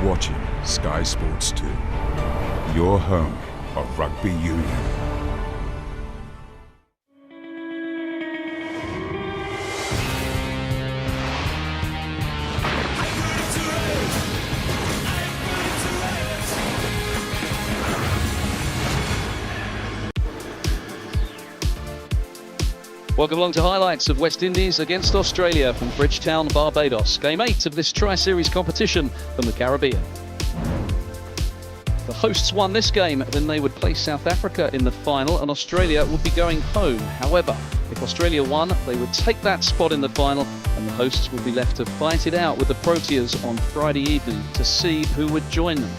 watching Sky Sports 2, your home of rugby union. Welcome along to highlights of West Indies against Australia from Bridgetown, Barbados. Game 8 of this Tri-Series competition from the Caribbean. The hosts won this game, then they would play South Africa in the final and Australia would be going home. However, if Australia won, they would take that spot in the final and the hosts would be left to fight it out with the Proteas on Friday evening to see who would join them.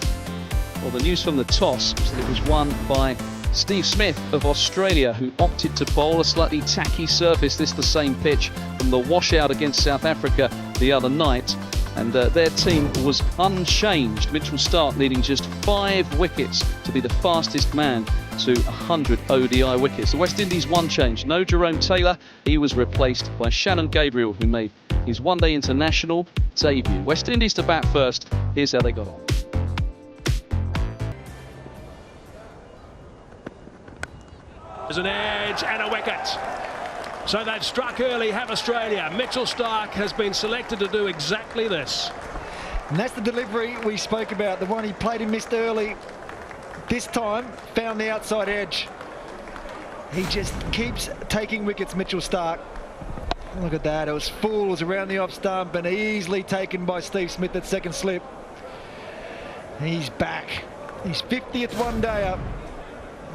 Well, the news from the toss was that it was won by Steve Smith of Australia, who opted to bowl a slightly tacky surface, this the same pitch from the washout against South Africa the other night, and their team was unchanged. Mitchell Starc needing just 5 wickets to be the fastest man to 100 ODI wickets. The West Indies one change, no Jerome Taylor, he was replaced by Shannon Gabriel, who made his one-day international debut. West Indies to bat first, here's how they got on. There's an edge and a wicket. So they've struck early, have Australia. Mitchell Starc has been selected to do exactly this. And that's the delivery we spoke about, the one he played and missed early. This time, found the outside edge. He just keeps taking wickets, Mitchell Starc. Look at that, it was full, it was around the off stump and easily taken by Steve Smith at second slip. He's back. He's 50th one-day up.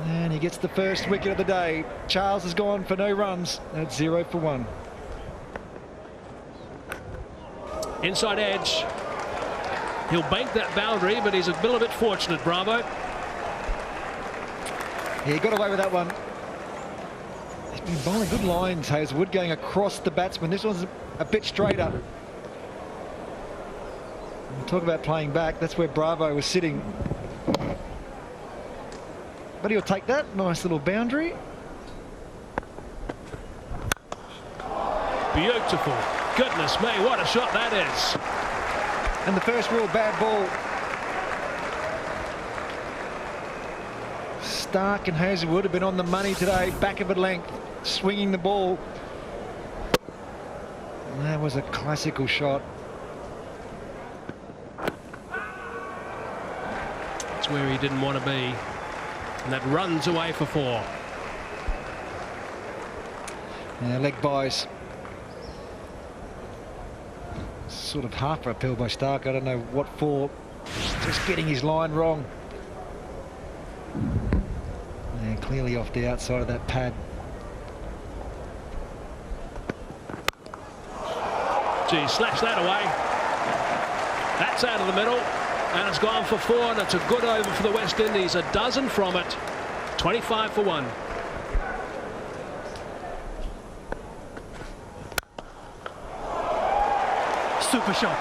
And he gets the first wicket of the day. Charles has gone for no runs. That's 0 for 1. Inside edge. He'll bank that boundary, but he's a little bit fortunate, Bravo. He got away with that one. He's been bowling good lines, Hazlewood, going across the batsman. This one's a bit straighter. We'll talk about playing back. That's where Bravo was sitting. But he'll take that. Nice little boundary. Beautiful. Goodness me, what a shot that is. And the first real bad ball. Starc and Hazlewood have been on the money today. Back of a length, swinging the ball. And that was a classical shot. That's where he didn't want to be. And that runs away for 4. Yeah, leg buys. Sort of half uphill by Starc. I don't know what for. Just getting his line wrong. And clearly off the outside of that pad. Gee, slash that away. That's out of the middle. And it's gone for 4, and it's a good over for the West Indies. A dozen from it. 25 for 1. Super shot.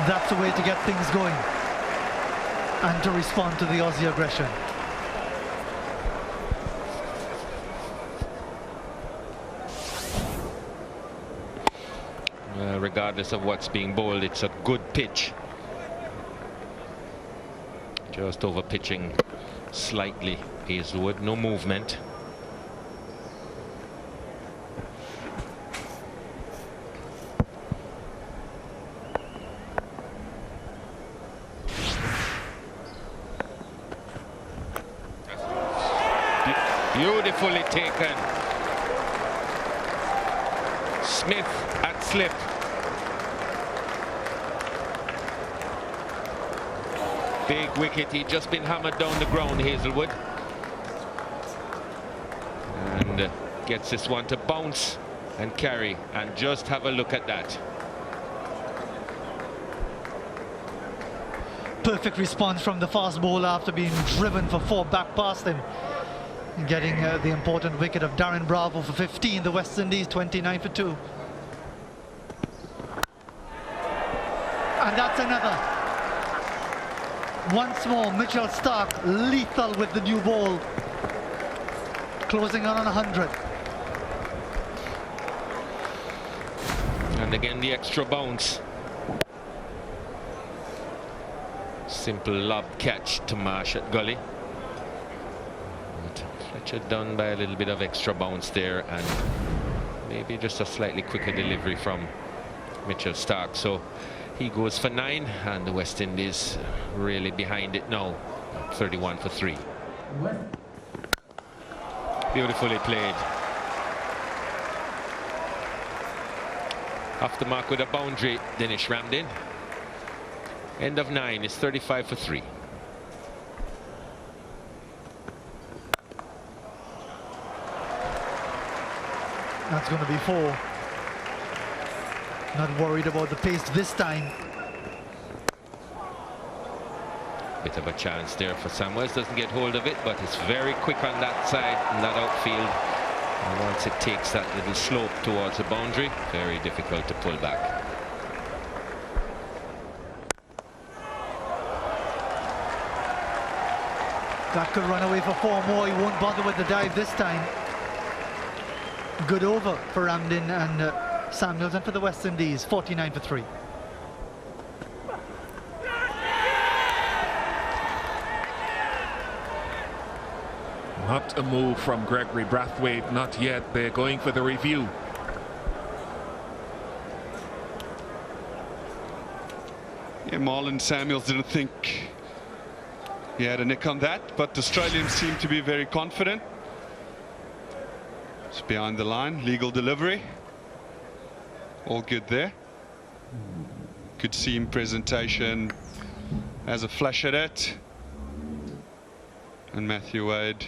That's the way to get things going and to respond to the Aussie aggression. Regardless of what's being bowled, it's a good pitch. Just over pitching slightly. Hazlewood, no movement. Beautifully taken. Smith at slip. Big wicket, he'd just been hammered down the ground, Hazlewood. And gets this one to bounce and carry, and just have a look at that. Perfect response from the fast bowler after being driven for 4 back past him. And getting the important wicket of Darren Bravo for 15, the West Indies 29 for 2. And that's another. Once more, Mitchell Starc lethal with the new ball. Closing on 100. And again the extra bounce. simple lob catch to Marsh at gully. But Fletcher done by a little bit of extra bounce there, and maybe just a slightly quicker delivery from Mitchell Starc. So he goes for 9, and the West Indies really behind it now, 31 for 3. Beautifully played. Off the mark with a boundary, Dinesh Ramdin. End of 9 is 35 for 3. That's going to be 4. Not worried about the pace this time. Bit of a chance there for Samuels. Doesn't get hold of it, but it's very quick on that side, in that outfield. And once it takes that little slope towards the boundary, very difficult to pull back. That could run away for 4 more. He won't bother with the dive this time. Good over for Ramdin and Samuels, and for the West Indies, 49 for 3. Not a move from Gregory Brathwaite, not yet. They're going for the review. Yeah, Marlon Samuels didn't think he had a nick on that, but the Australians seem to be very confident. It's behind the line, legal delivery. All good there. Good seam presentation, has a flash at it. And Matthew Wade.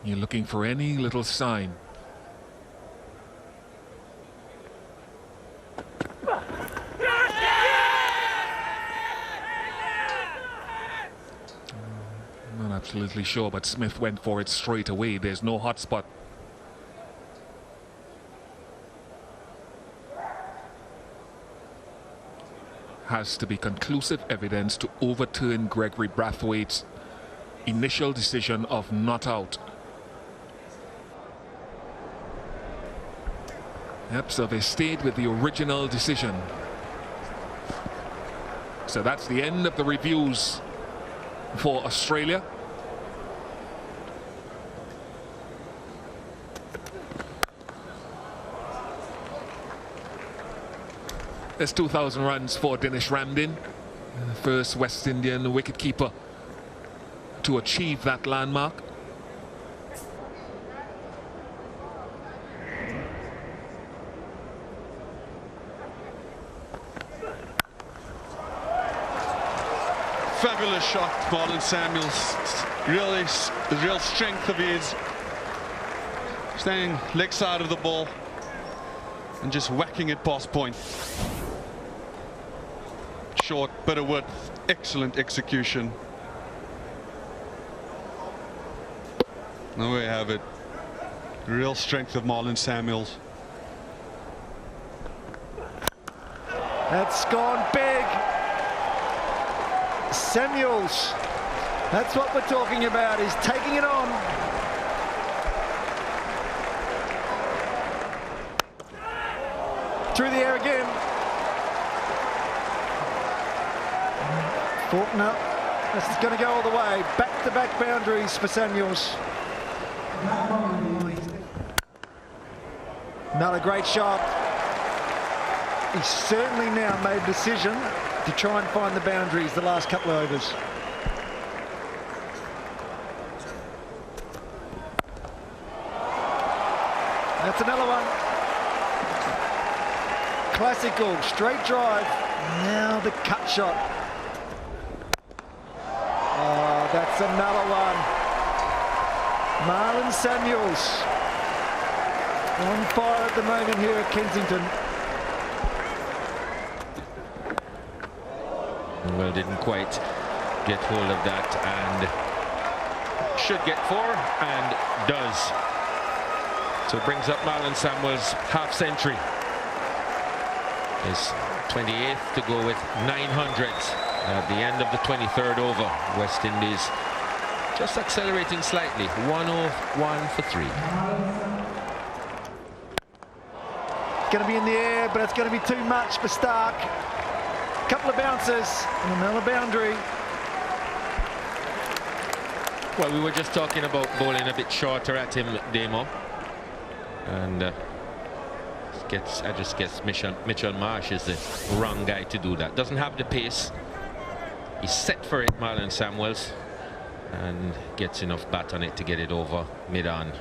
You're looking for any little sign. I'm not absolutely sure, but Smith went for it straight away. There's no hot spot. Has to be conclusive evidence to overturn Gregory Brathwaite's initial decision of not out. Yep, so they stayed with the original decision. So that's the end of the reviews for Australia. There's 2,000 runs for Dinesh Ramdin, the first West Indian wicketkeeper to achieve that landmark. Fabulous shot, Marlon Samuels. Really, the real strength of his staying leg side of the ball and just whacking it past point. Short, bit of width, excellent execution. There we have it. Real strength of Marlon Samuels. That's gone big. Samuels, that's what we're talking about. He's taking it on. Through the air again. Faulkner, this is going to go all the way. Back-to-back boundaries for Samuels. Another great shot. He's certainly now made a decision to try and find the boundaries the last couple of overs. That's another one. Classical, straight drive. Now the cut shot. Oh, that's another one. Marlon Samuels on fire at the moment here at Kensington. Well, didn't quite get hold of that, and should get 4, and does. So brings up Marlon Samuels' half century. His 28th to go with 900s at the end of the 23rd over. West Indies just accelerating slightly. 101 for 3. Going to be in the air, but it's going to be too much for Starc. Couple of bounces and another boundary. Well, we were just talking about bowling a bit shorter at him, Damo. And I just guess Mitchell Marsh is the wrong guy to do that. Doesn't have the pace. He's set for it, Marlon Samuels, and gets enough bat on it to get it over mid-on.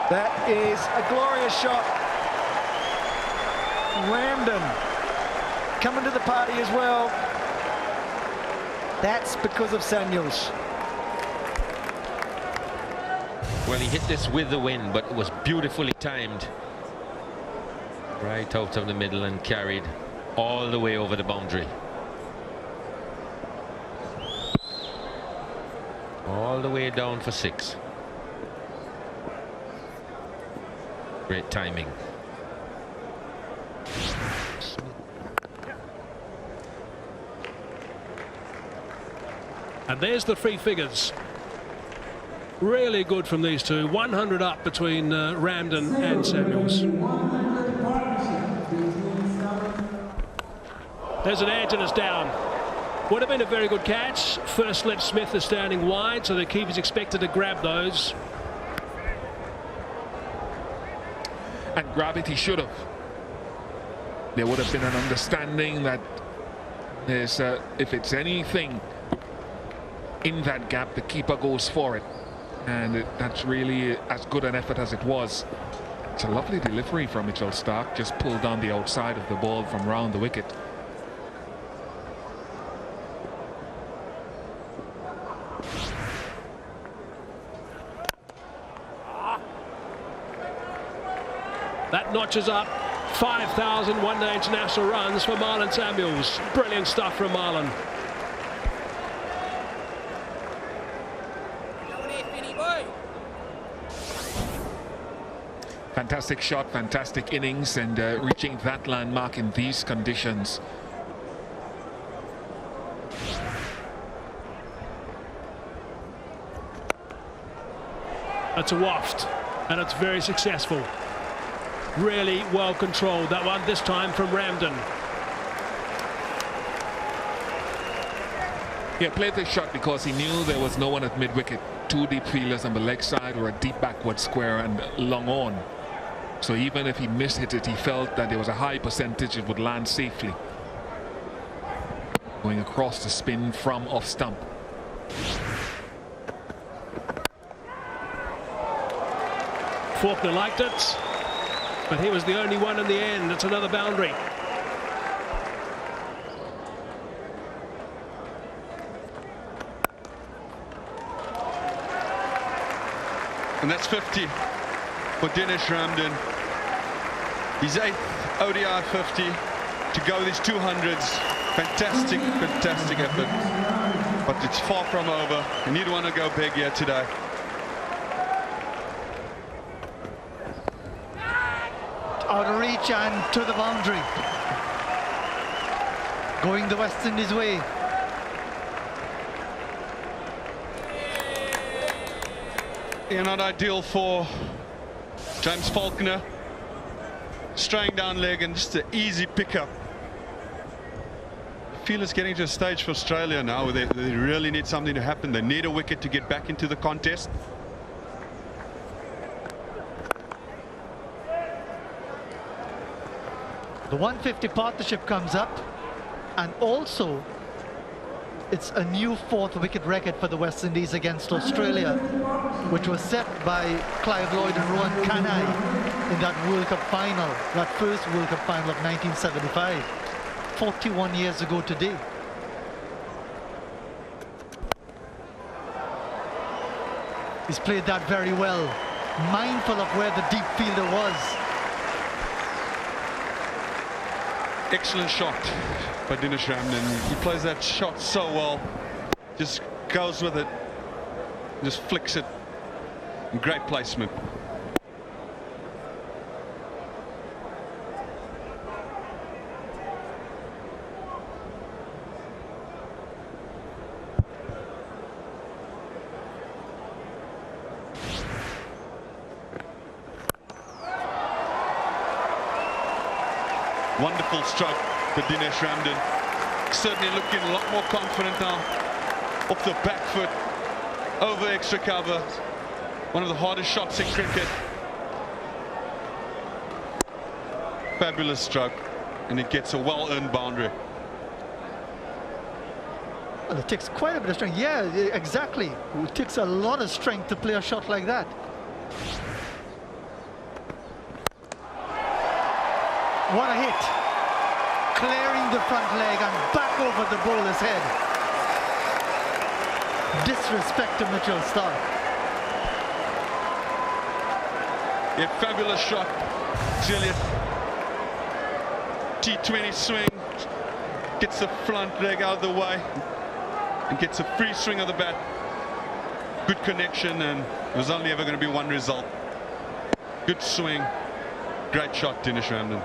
That is a glorious shot. Ramden coming to the party as well. That's because of Samuels. Well, he hit this with the wind, but it was beautifully timed. Right out of the middle and carried all the way over the boundary. All the way down for 6. Great timing. And there's the three figures. Really good from these two. 100 up between Ramden and Samuels. There's an edge and it's down. Would have been a very good catch. First left Smith is standing wide, so the keeper's expected to grab those. And grab it he should have. There would have been an understanding that there's if it's anything in that gap, the keeper goes for it, and that's really as good an effort as it was. It's a lovely delivery from Mitchell Starc, just pulled down the outside of the ball from round the wicket. That notches up 5,000 one-day international runs for Marlon Samuels. Brilliant stuff from Marlon. Fantastic shot, fantastic innings, and reaching that landmark in these conditions. That's a waft, and it's very successful. Really well controlled, that one, this time from Ramden. Yeah, played the shot because he knew there was no one at mid-wicket. 2 deep fielders on the leg side or a deep backward square and long on. So even if he mishit it, he felt that there was a high percentage it would land safely. Going across the spin from off stump. Faulkner liked it, but he was the only one in the end. It's another boundary. And that's 50 for Dinesh Ramden. His 8th ODI 50 to go these 200s. Fantastic, fantastic effort. But it's far from over. You need one to go big here today. Out of reach and to the boundary. Going the West Indies way. Yeah, not ideal for James Faulkner. Straying down leg and just an easy pickup. I feel it's getting to a stage for Australia now where they really need something to happen. They need a wicket to get back into the contest. The 150 partnership comes up, and also it's a new 4th wicket record for the West Indies against Australia, which was set by Clive Lloyd and Rohan Kanhai in that World Cup final, that first World Cup final of 1975, 41 years ago today. He's played that very well, mindful of where the deep fielder was. Excellent shot by Dinesh Ramden. He plays that shot so well. Just goes with it. Just flicks it. Great placement. Wonderful stroke for Dinesh Ramdin. Certainly looking a lot more confident now. Off the back foot, over extra cover. One of the hardest shots in cricket. Fabulous stroke, and it gets a well-earned boundary. Well, it takes quite a bit of strength. Yeah, exactly. It takes a lot of strength to play a shot like that. What a hit. Clearing the front leg and back over the bowler's head. Disrespect to Mitchell Starc. A fabulous shot. Gillian. T20 swing. Gets the front leg out of the way. And gets a free swing of the bat. Good connection, and it was only ever going to be one result. Good swing. Great shot, Dinesh Ramdin.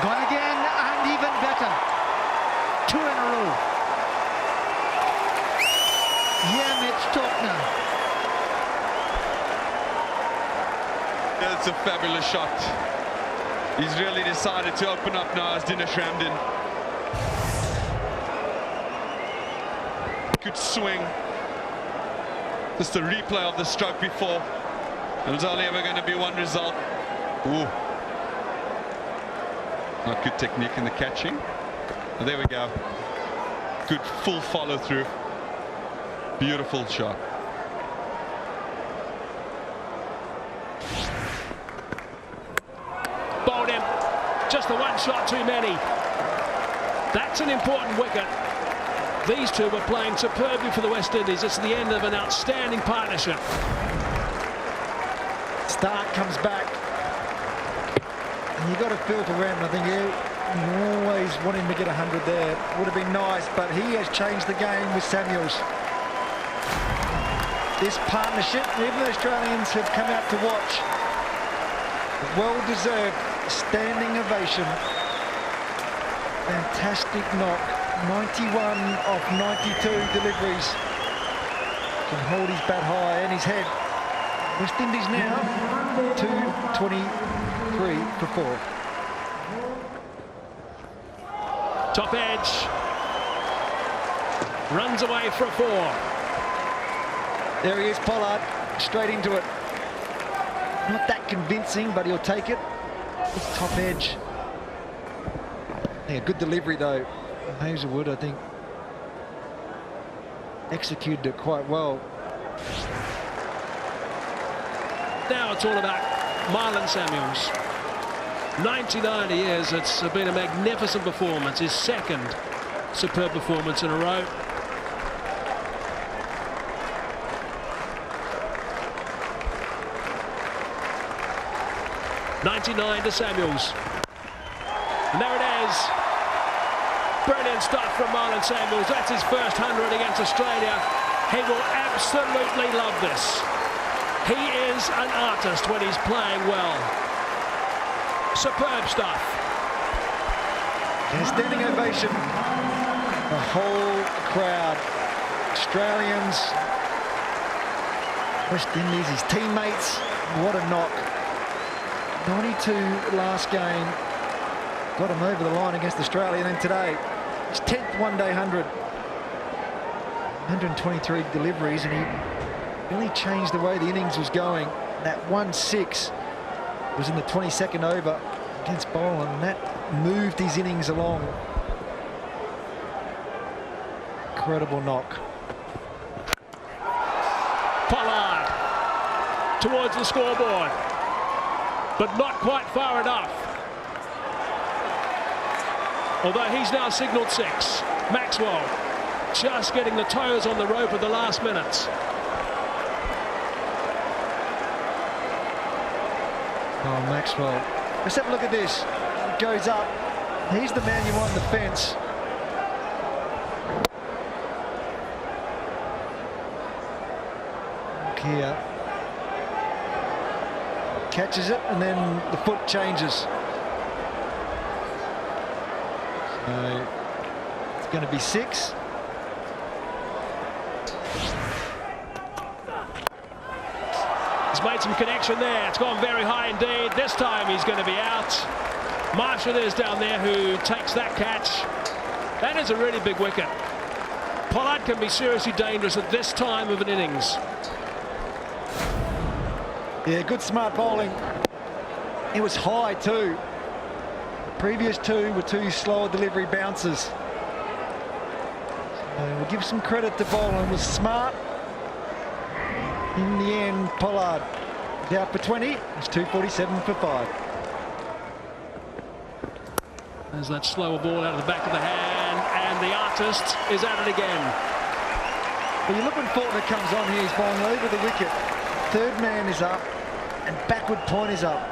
Gone again, and even better. 2 in a row. Mitch Topner. That's a fabulous shot. He's really decided to open up now as Dinesh Ramdin. Good swing. Just a replay of the stroke before. It was only ever going to be one result. Ooh. Not good technique in the catching. Oh, there we go. Good full follow through. Beautiful shot. Bowled him. Just the one shot too many. That's an important wicket. These two were playing superbly for the West Indies. It's the end of an outstanding partnership. Starc comes back. And you've got to feel for Ram. I think you always want him to get 100 there. Would have been nice, but he has changed the game with Samuels. This partnership, even the Australians have come out to watch. Well-deserved standing ovation. Fantastic knock. 91 of 92 deliveries. Can hold his bat high and his head. West Indies now 223 for 4. Top edge. Runs away for a 4. There he is, Pollard, straight into it. Not that convincing, but he'll take it. It's top edge. Yeah, good delivery though. Hazelwood, I think, executed it quite well. Now it's all about Marlon Samuels. 99 years, it's been a magnificent performance. His second superb performance in a row. .99 to Samuels. And there it is. Brilliant stuff from Marlon Samuels. That's his first 100 against Australia. He will absolutely love this. He is an artist when he's playing well. Superb stuff. And a standing ovation. The whole crowd. Australians, West Indies, his teammates. What a knock. 92 last game. Got him over the line against Australia. And then today, his 10th one-day 100. 123 deliveries, and he really changed the way the innings was going. That 1-6 was in the 22nd over against Boland, and that moved his innings along. Incredible knock. Pollard towards the scoreboard, but not quite far enough. Although he's now signalled 6. Maxwell just getting the toes on the rope at the last minutes. Oh, Maxwell. Let's have a look at this. It goes up. He's the man you want on the fence. Look here. Catches it, and then the foot changes. It's going to be 6. He's made some connection there. It's gone very high indeed. This time he's going to be out. Marshall is down there who takes that catch. That is a really big wicket. Pollard can be seriously dangerous at this time of an innings. Yeah, good smart bowling. It was high too. The previous 2 were 2 slower delivery bounces. So we'll give some credit to bowling. Was smart. In the end, Pollard is out for 20. It's 247 for 5. There's that slower ball out of the back of the hand, and the artist is at it again. Well, you look when Faulkner comes on here, he's bowling over the wicket. Third man is up, and backward point is up.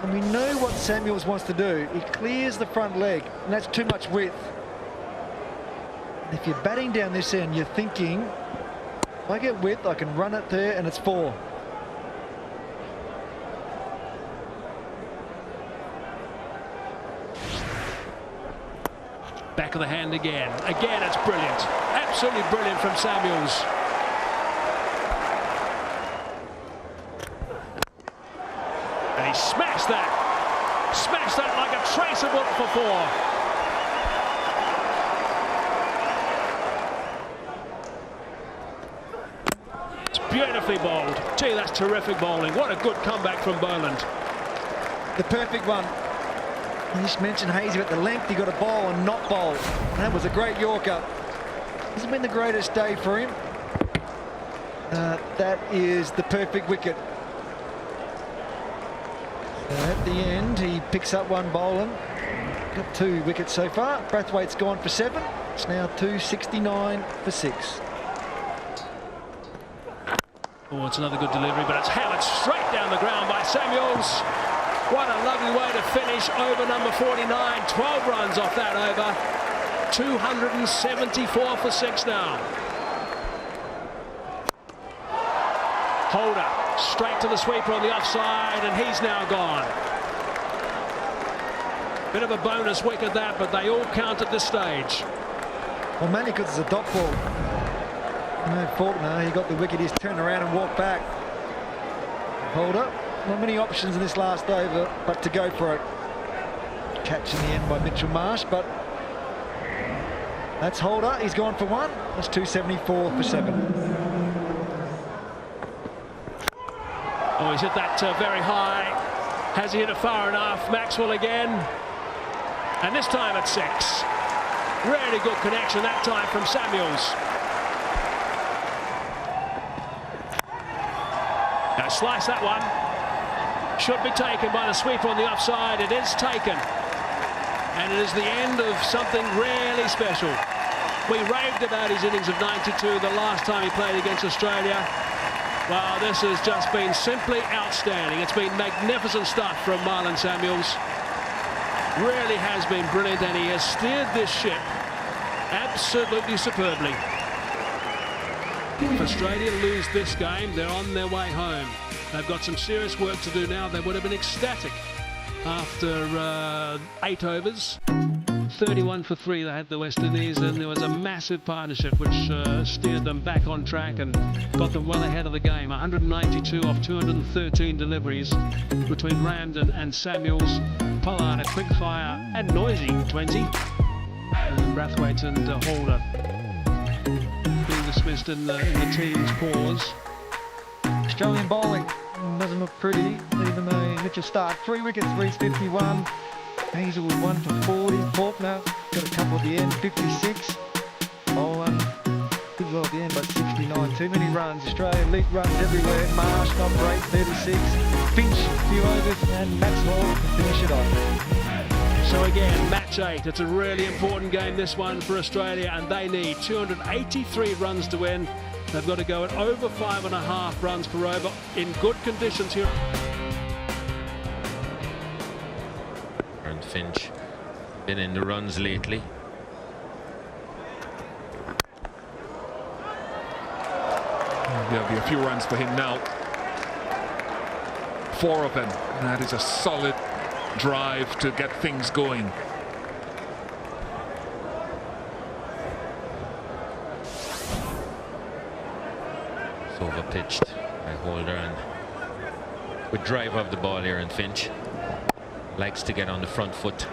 And we know what Samuels wants to do. He clears the front leg, and that's too much width. And if you're batting down this end, you're thinking, if I get width, I can run it there, and it's 4. Back of the hand again. Again, it's brilliant. Absolutely brilliant from Samuels. And he smashed that. Smashed that like a tracer bullet for 4. It's beautifully bowled. Gee, that's terrific bowling. What a good comeback from Boland. The perfect one. You just mentioned Hazy at the length. He got a bowl and not bowl. That was a great Yorker. Hasn't been the greatest day for him. That is the perfect wicket. So at the end, he picks up 1 bowling. Got 2 wickets so far. Brathwaite's gone for 7. It's now 269 for 6. Oh, it's another good delivery, but it's hammered straight down the ground by Samuels. What a lovely way to finish over number 49. 12 runs off that over. 274 for 6 now. Holder straight to the sweeper on the offside, and he's now gone. Bit of a bonus wicket that, but they all count at this stage. Well, mainly because it's a dot ball. No, Faulkner, he got the wicket, he's turned around and walked back. Holder. Not many options in this last over, but to go for it. Catch in the end by Mitchell Marsh, but that's Holder. He's gone for 1. That's 274 for 7. Oh, he's hit that very high. Has he hit it far enough? Maxwell again. And this time at 6. Really good connection that time from Samuels. Now slice that one. Should be taken by the sweeper on the offside. It is taken. And it is the end of something really special. We raved about his innings of 92 the last time he played against Australia. Well, this has just been simply outstanding. It's been magnificent stuff from Marlon Samuels. Really has been brilliant, and he has steered this ship absolutely superbly. If Australia lose this game, they're on their way home. They've got some serious work to do now. They would have been ecstatic after 8 overs. 31 for 3 they had, the West Indies, and there was a massive partnership which steered them back on track and got them well ahead of the game. 192 off 213 deliveries between Ramden and Samuels. Pollard a quick fire and noisy 20. And then Brathwaite and Holder being dismissed in the team's pause. Australian bowling doesn't look pretty, even though Mitchell Starc 3 wickets for his 51. Hazelwood 1 for 40. Faulkner got a couple at the end, 56. Bowen did well at the end, but 69. Too many runs. Australia lead runs everywhere. Marsh not great, 36. Finch a few overs, and Maxwell to finish it off. So again, match 8. It's a really important game, this one, for Australia, and they need 283 runs to win. They've got to go at over 5.5 runs per over in good conditions here. And Finch been in the runs lately. There'll be a few runs for him now. 4 of them. That is a solid drive to get things going. over-pitched by Holder, and with drive of the ball here, and Finch likes to get on the front foot.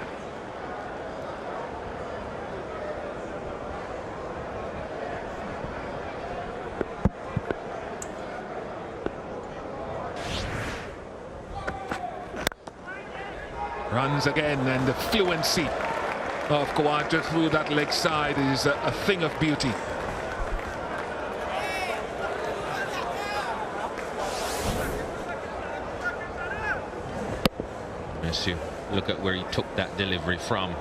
Runs again, and the fluency of Khawaja through that leg side is a thing of beauty. As you look at where he took that delivery from.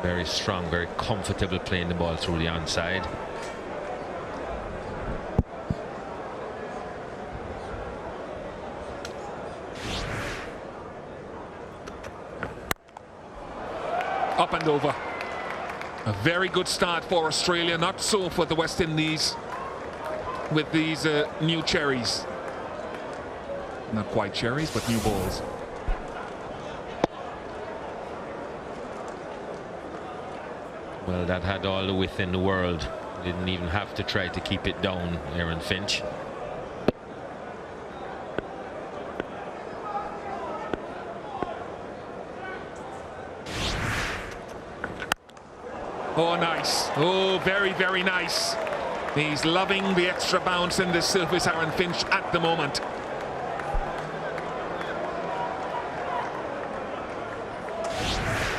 Very strong, very comfortable playing the ball through the onside. Up and over. A very good start for Australia, not so for the West Indies with these new cherries. Not quite cherries, but new balls. Well, that had all the width in the world. Didn't even have to try to keep it down, Aaron Finch. Oh, nice. Oh, very, very nice. He's loving the extra bounce in this surface, Aaron Finch, at the moment.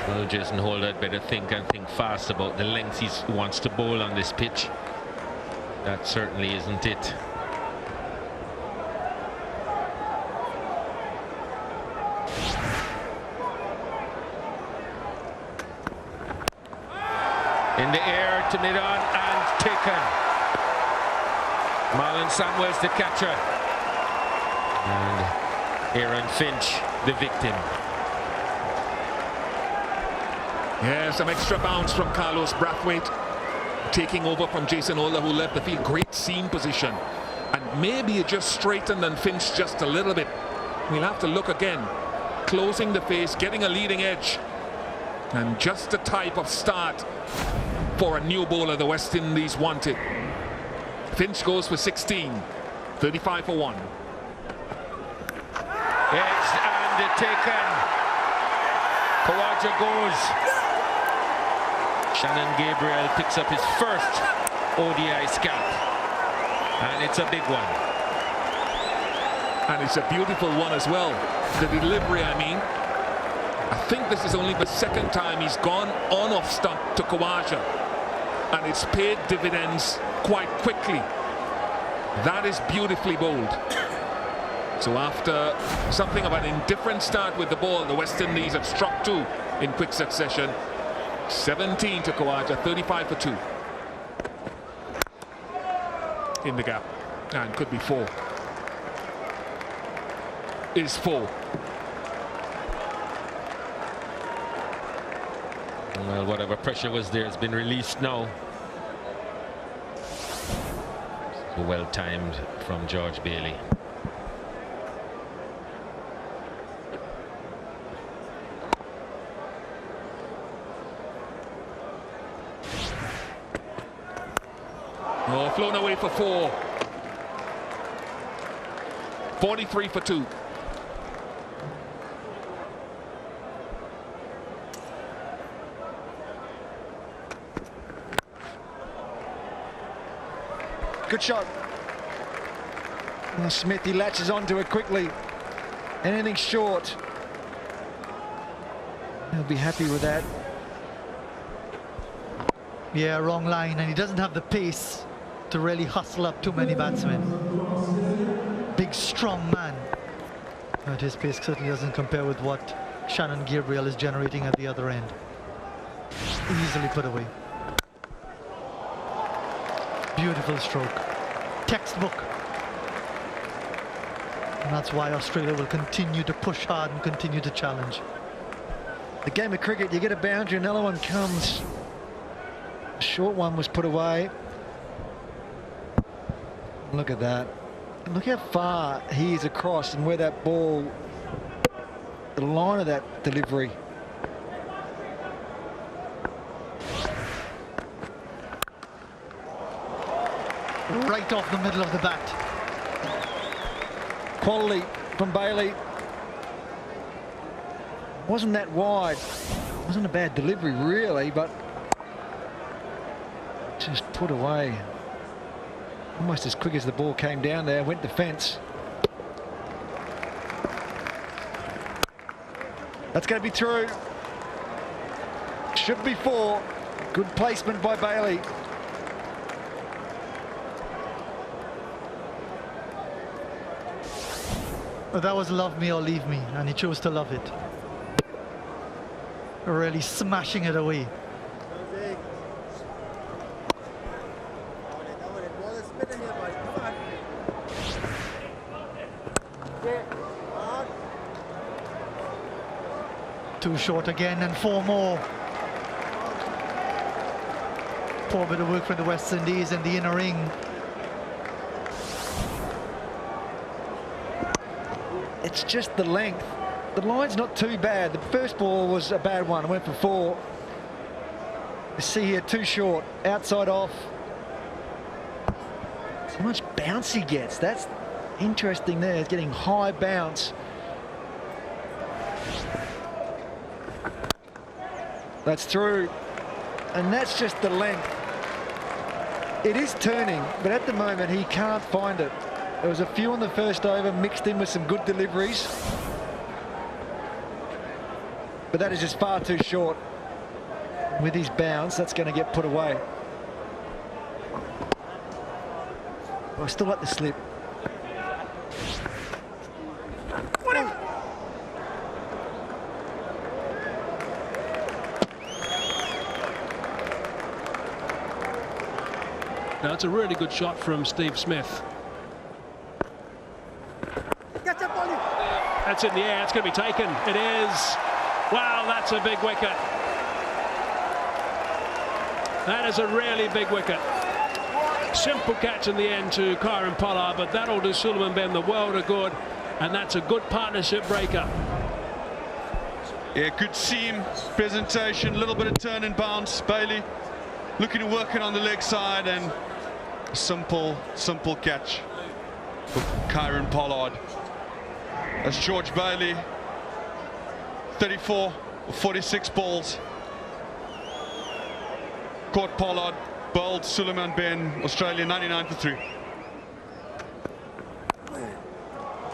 Well, Jason Holder had better think and think fast about the length he wants to bowl on this pitch. That certainly isn't it. In the air to mid-on and taken. Marlon Samuels the catcher. And Aaron Finch the victim. Yeah, some extra bounce from Carlos Brathwaite, taking over from Jason Holder, who left the field. Great seam position. And maybe it just straightened and Finch just a little bit. We'll have to look again. Closing the face, getting a leading edge. And just the type of start for a new bowler the West Indies wanted. Finch goes for 16. 35 for 1. Edged and taken. Khawaja goes. Shannon Gabriel picks up his first ODI scalp, and it's a big one. And it's a beautiful one as well. The delivery, I mean. I think this is only the second time he's gone on off stump to Khawaja, and it's paid dividends quite quickly. That is beautifully bowled. So after something of an indifferent start with the ball, the West Indies have struck 2 in quick succession. 17 to Khawaja, 35 for 2. In the gap, and could be 4. Is 4. Well, whatever pressure was there has been released now. Well timed from George Bailey. Oh, flown away for 4. 43 for 2. Good shot. Well, Smith, he latches onto it quickly. Anything short, he'll be happy with that. Yeah, wrong line, and he doesn't have the pace to really hustle up too many batsmen. Big, strong man. But his pace certainly doesn't compare with what Shannon Gabriel is generating at the other end. Easily put away. Beautiful stroke. Textbook. And that's why Australia will continue to push hard and continue to challenge. The game of cricket, you get a boundary, another one comes. A short one was put away. Look at that. And look how far he is across and where that ball, the line of that delivery. right off the middle of the bat. Quality from Bailey. Wasn't that wide. Wasn't a bad delivery really, but just put away. Almost as quick as the ball came down there, went to fence. That's going to be through. Should be 4. Good placement by Bailey. Well, that was love me or leave me, and he chose to love it. Really smashing it away. Too short again, and 4 more. Poor bit of work from the West Indies in the inner ring. It's just the length. The line's not too bad. The first ball was a bad one. It went for 4. You see here, too short. Outside off. So much bounce he gets. That's interesting there. It's getting high bounce. That's through. And that's just the length. It is turning, but at the moment he can't find it. There was a few on the first over, mixed in with some good deliveries. But that is just far too short. With his bounce, that's going to get put away. I still like the slip. Now, it's a really good shot from Steve Smith. That's in the air. It's going to be taken. It is. Wow, that's a big wicket. That is a really big wicket. Simple catch in the end to Kieron Pollard, but that'll do Suleiman Ben the world of good, and that's a good partnership breaker. Yeah, good seam, presentation, a little bit of turn and bounce. Bailey looking to work it on the leg side, and a simple catch for Kieron Pollard. That's George Bailey, 34 or 46 balls. Caught Pollard, bowled Suleiman Ben, Australia 99 for 3.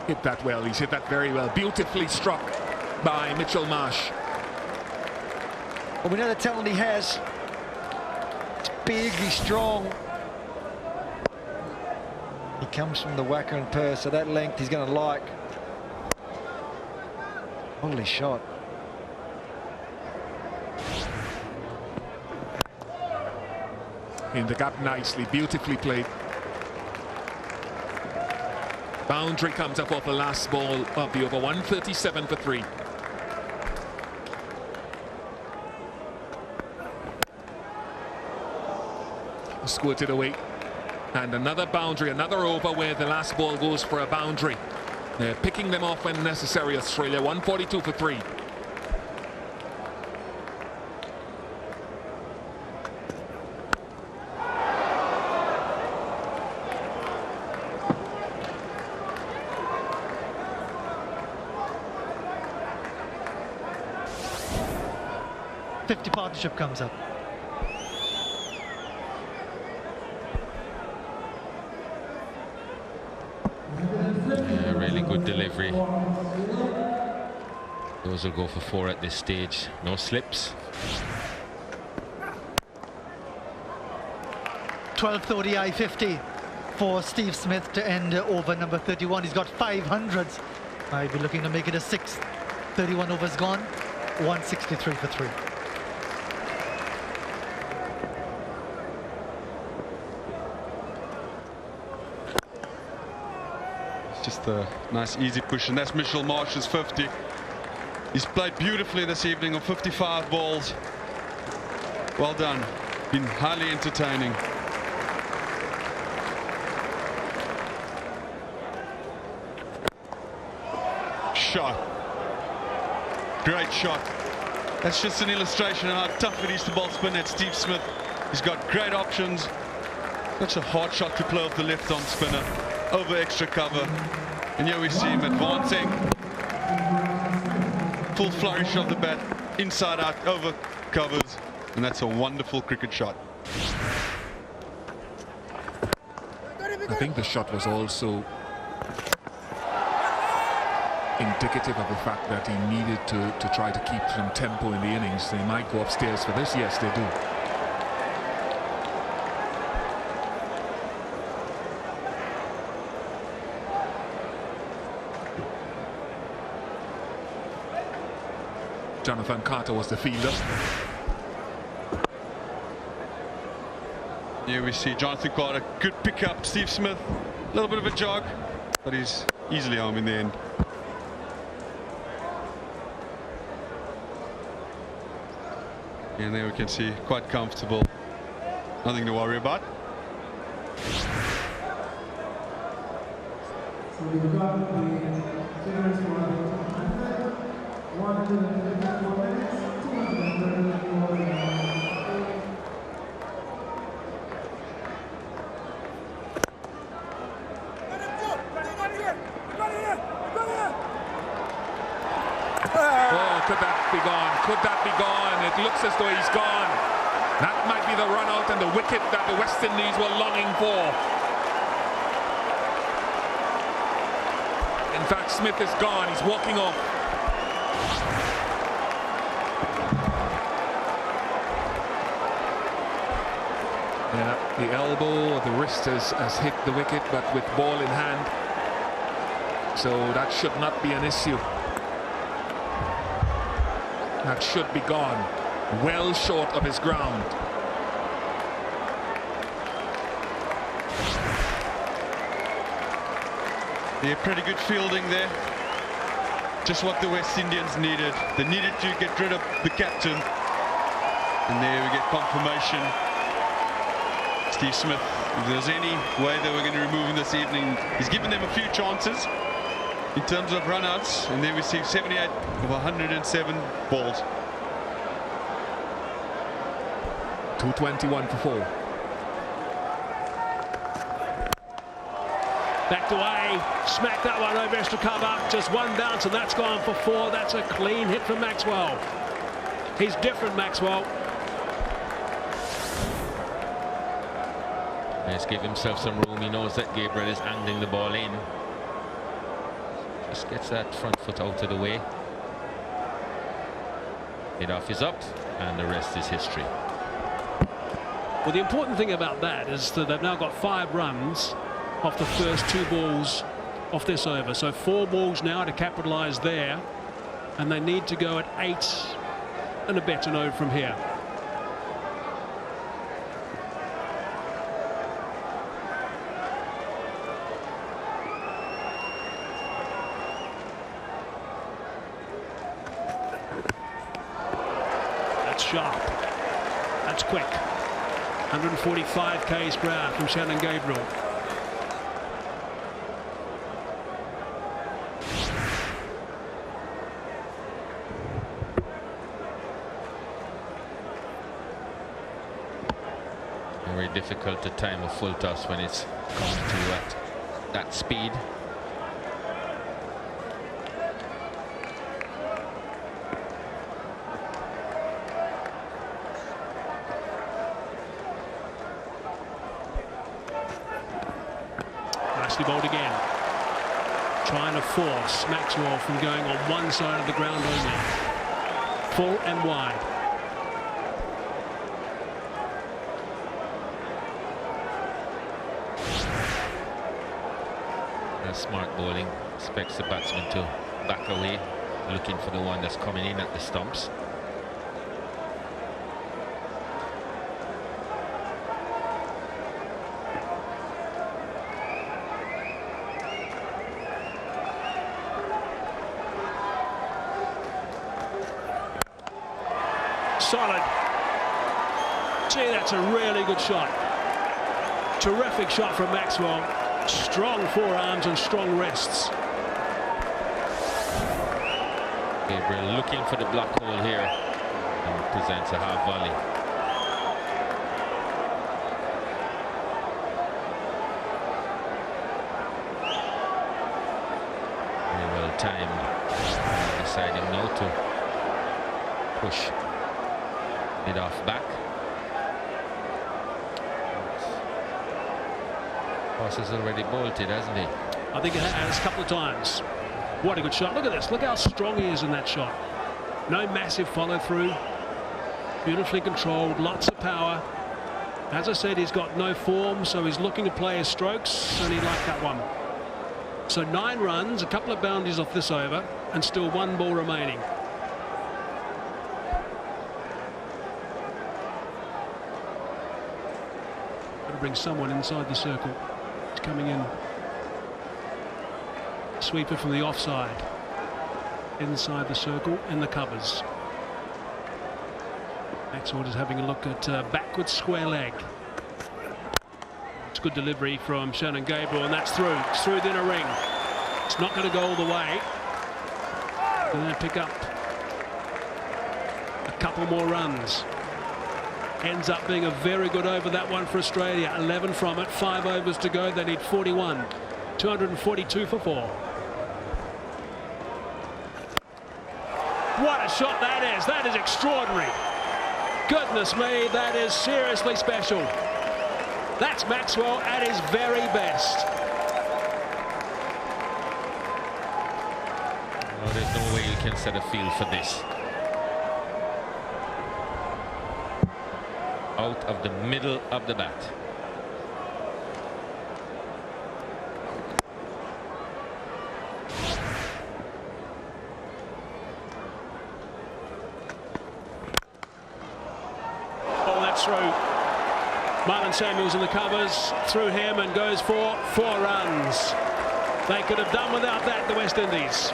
Hit that well. He's hit that very well. Beautifully struck by Mitchell Marsh. Well, we know the talent he has. It's big, he's strong. He comes from the Wacker and Perth, so that length he's going to like. Holy shot. In the gap nicely, beautifully played. Boundary comes up off the last ball of the over, 137 for 3. Squirted away. And another boundary, another over where the last ball goes for a boundary. They're picking them off when necessary, Australia, 142 for 3. .50 partnership comes up. Really good delivery. Those will go for 4 at this stage. No slips. 12th ODI 50 for Steve Smith to end over number 31. He's got 500s. I'll be looking to make it a 6th. 31 overs gone. 163 for 3. Just a nice easy push, and that's Mitchell Marsh's 50. He's played beautifully this evening on 55 balls. Well done. Been highly entertaining. Shot. Great shot. That's just an illustration of how tough it is to bowl spin at Steve Smith. He's got great options. Such a hard shot to play off the left arm spinner, over extra cover. And here we see him advancing. Full flourish of the bat, inside out, over covers. And that's a wonderful cricket shot. I think the shot was also indicative of the fact that he needed to try to keep some tempo in the innings. They might go upstairs for this. Yes, they do. Jonathan Carter was the fielder. Here we see Jonathan Carter, good pickup. Steve Smith, a little bit of a jog, but he's easily home in the end. And there we can see quite comfortable, nothing to worry about. Could that be gone? Could that be gone? It looks as though he's gone. That might be the run out and the wicket that the West Indies were longing for. In fact, Smith is gone. He's walking off. Yeah, the elbow or the wrist has hit the wicket, but with ball in hand. So that should not be an issue. That should be gone, well short of his ground. Yeah, pretty good fielding there. Just what the West Indians needed. They needed to get rid of the captain. And there we get confirmation. Steve Smith, if there's any way they were going to remove him this evening, he's given them a few chances in terms of run-outs, and they received 78 of 107 balls. 221 for 4. Backed away, smacked that one over extra cover, just one bounce and that's gone for 4. That's a clean hit from Maxwell. He's different, Maxwell. Let's give himself some room. He knows that Gabriel is angling the ball in. Just gets that front foot out of the way. Mid off is up, and the rest is history. Well, the important thing about that is that they've now got 5 runs off the first 2 balls off this over. So 4 balls now to capitalise there, and they need to go at 8 and a bit and over from here. Sharp. That's quick. 145 k's per hour from Shannon Gabriel. Very difficult to time a full toss when it's coming to you at that speed. Bowled again, trying to force Maxwell from going on one side of the ground only. Full and wide. That's smart bowling. Expects the batsman to back away, looking for the one that's coming in at the stumps. Solid. Gee, that's a really good shot. Terrific shot from Maxwell. Strong forearms and strong wrists. Gabriel looking for the black hole here and presents a half volley. time, deciding now to push it off back. Ross has already bolted, hasn't he? I think it has a couple of times. What a good shot. Look at this. Look how strong he is in that shot. No massive follow through. Beautifully controlled. Lots of power. As I said, he's got no form, so he's looking to play his strokes, and he liked that one. So 9 runs, a couple of boundaries off this over, and still 1 ball remaining. Got to bring someone inside the circle. It's coming in. Sweeper from the offside. Inside the circle, in the covers. Maxwell is having a look at backwards square leg. It's good delivery from Shannon Gabriel, and that's through. It's through the inner ring. It's not going to go all the way. And they pick up a couple more runs. Ends up being a very good over, that one for Australia. 11 from it, 5 overs to go. They need 41. 242 for 4. What a shot that is. That is extraordinary. Goodness me, that is seriously special. That's Maxwell at his very best. Well, there's no way you can set a field for this. Out of the middle of the bat. Through. Marlon Samuels in the covers, through him, and goes for 4 runs. They could have done without that, the West Indies.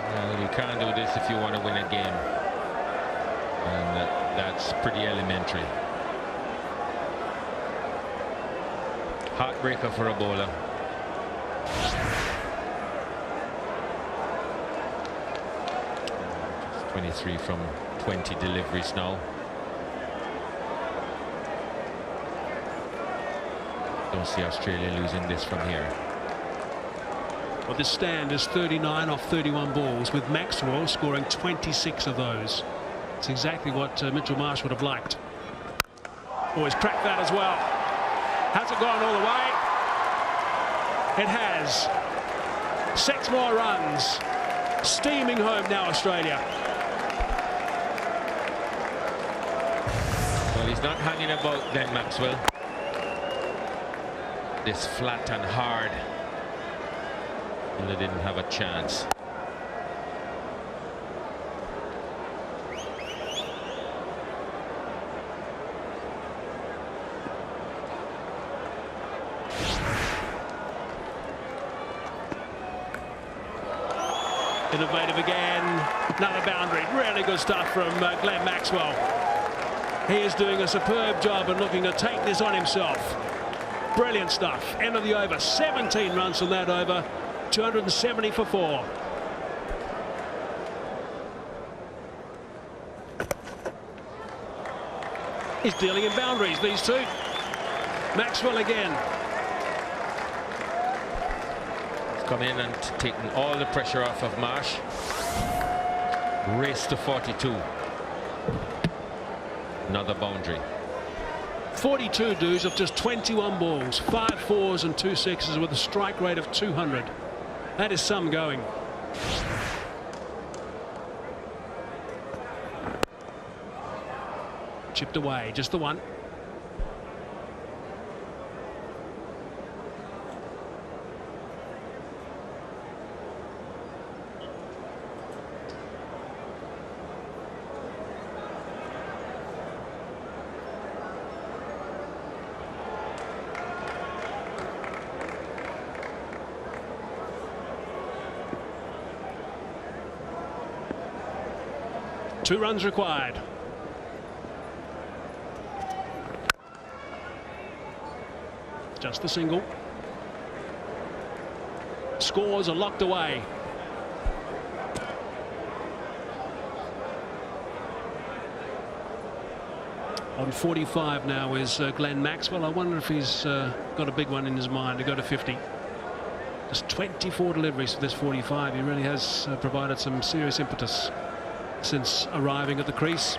Well, you can't do this if you want to win a game, and that's pretty elementary. Heartbreaker for a bowler. 23 from 20 deliveries now. Don't see Australia losing this from here. Well, this stand is 39 off 31 balls, with Maxwell scoring 26 of those. It's exactly what Mitchell Marsh would have liked. Oh, he's cracked that as well. Has it gone all the way? It has. 6 more runs. Steaming home now, Australia. He's not hanging about then, Maxwell. This flat and hard. And they didn't have a chance. Innovative again. Another boundary. Really good stuff from Glenn Maxwell. He is doing a superb job and looking to take this on himself. Brilliant stuff. End of the over. 17 runs from that over. 270 for 4. He's dealing in boundaries, these two. Maxwell again. He's come in and taken all the pressure off of Marsh. Race to 42. Another boundary. 42 dues of just 21 balls, 5 4s and 2 6s with a strike rate of 200. That is some going. Chipped away, just the one. Two runs required. Just the single. Scores are locked away. On 45 now is Glenn Maxwell. I wonder if he's got a big one in his mind to go to 50. Just 24 deliveries for this 45. He really has provided some serious impetus since arriving at the crease.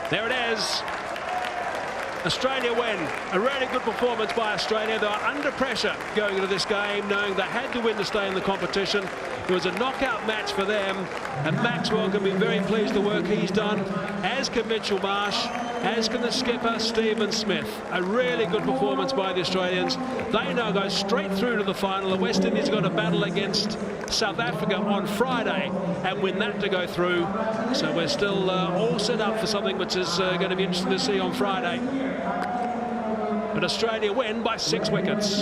There it is. Australia win. A really good performance by Australia. They were under pressure going into this game, knowing they had to win to stay in the competition. It was a knockout match for them, and Maxwell can be very pleased with the work he's done, as can Mitchell Marsh, as can the skipper Stephen Smith. A really good performance by the Australians. They now go straight through to the final. The West Indies have got a battle against South Africa on Friday and win that to go through. So we're still all set up for something which is going to be interesting to see on Friday. But Australia win by 6 wickets.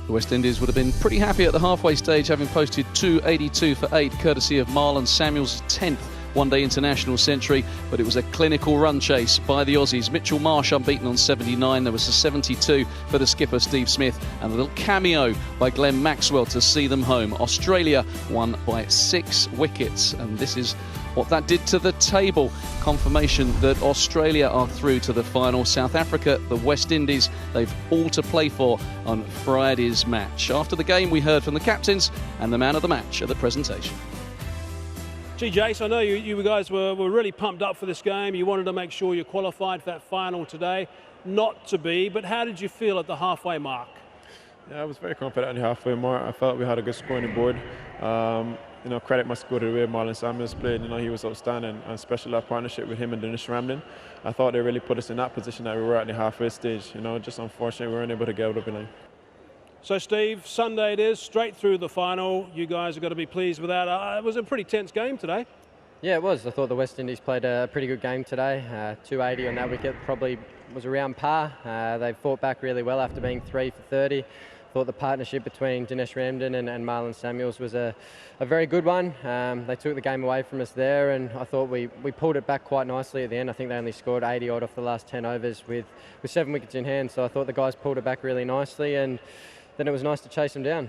The West Indies would have been pretty happy at the halfway stage, having posted 282 for 8, courtesy of Marlon Samuels' 10th one-day international century, but it was a clinical run chase by the Aussies. Mitchell Marsh unbeaten on 79. There was a 72 for the skipper Steve Smith, and a little cameo by Glenn Maxwell to see them home. Australia won by 6 wickets, and this is what that did to the table. Confirmation that Australia are through to the final. South Africa, the West Indies, they've all to play for on Friday's match. After the game, we heard from the captains and the man of the match at the presentation. Gee, Jace, I know you guys were really pumped up for this game. You wanted to make sure you qualified for that final today. Not to be, but how did you feel at the halfway mark? Yeah, I was very confident on the halfway mark. I felt we had a good score on the board. You know, credit must go to the way Marlon Samuels played. You know, he was outstanding, and especially that partnership with him and Dinesh Ramdin. I thought they really put us in that position that we were at the halfway stage. You know, just unfortunately we weren't able to get over the line. So, Steve, Sunday it is, straight through the final. You guys have got to be pleased with that. It was a pretty tense game today. Yeah, it was. I thought the West Indies played a pretty good game today. 280 on that wicket probably was around par. They fought back really well after being 3 for 30. Thought the partnership between Dinesh Ramdin and Marlon Samuels was a very good one. They took the game away from us there, and I thought we pulled it back quite nicely at the end. I think they only scored 80 odd off the last 10 overs with 7 wickets in hand, so I thought the guys pulled it back really nicely, and then it was nice to chase them down.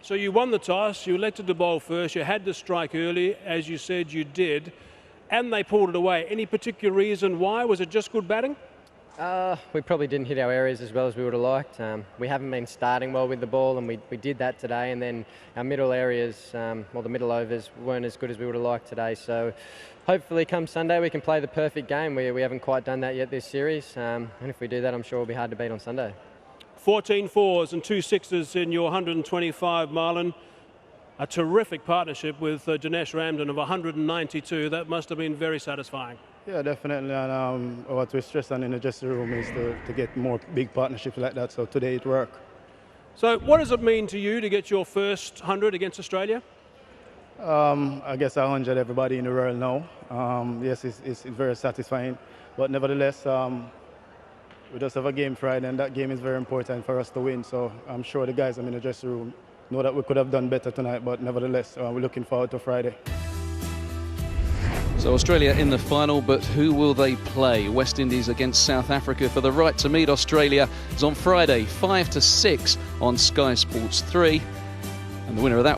So you won the toss, you elected to bowl first, you had to strike early, as you said you did, and they pulled it away. Any particular reason why? Was it just good batting? We probably didn't hit our areas as well as we would have liked. We haven't been starting well with the ball, and we did that today, and then our middle areas, or the middle overs, weren't as good as we would have liked today. So hopefully come Sunday we can play the perfect game. We haven't quite done that yet this series, and if we do that I'm sure we'll be hard to beat on Sunday. 14 fours and 2 sixes in your 125, Marlon. A terrific partnership with Dinesh Ramdin of 192. That must have been very satisfying. Yeah, definitely. And what we're stressing in the dressing room is to get more big partnerships like that. So today it worked. So what does it mean to you to get your first 100 against Australia? I guess 100 everybody in the world know. Yes, it's very satisfying. But nevertheless, we just have a game Friday, and that game is very important for us to win. So I'm sure the guys in the dressing room know that we could have done better tonight, but nevertheless, we're looking forward to Friday. So Australia in the final, but who will they play? West Indies against South Africa for the right to meet Australia is on Friday, 5 to 6 on Sky Sports 3. And the winner of that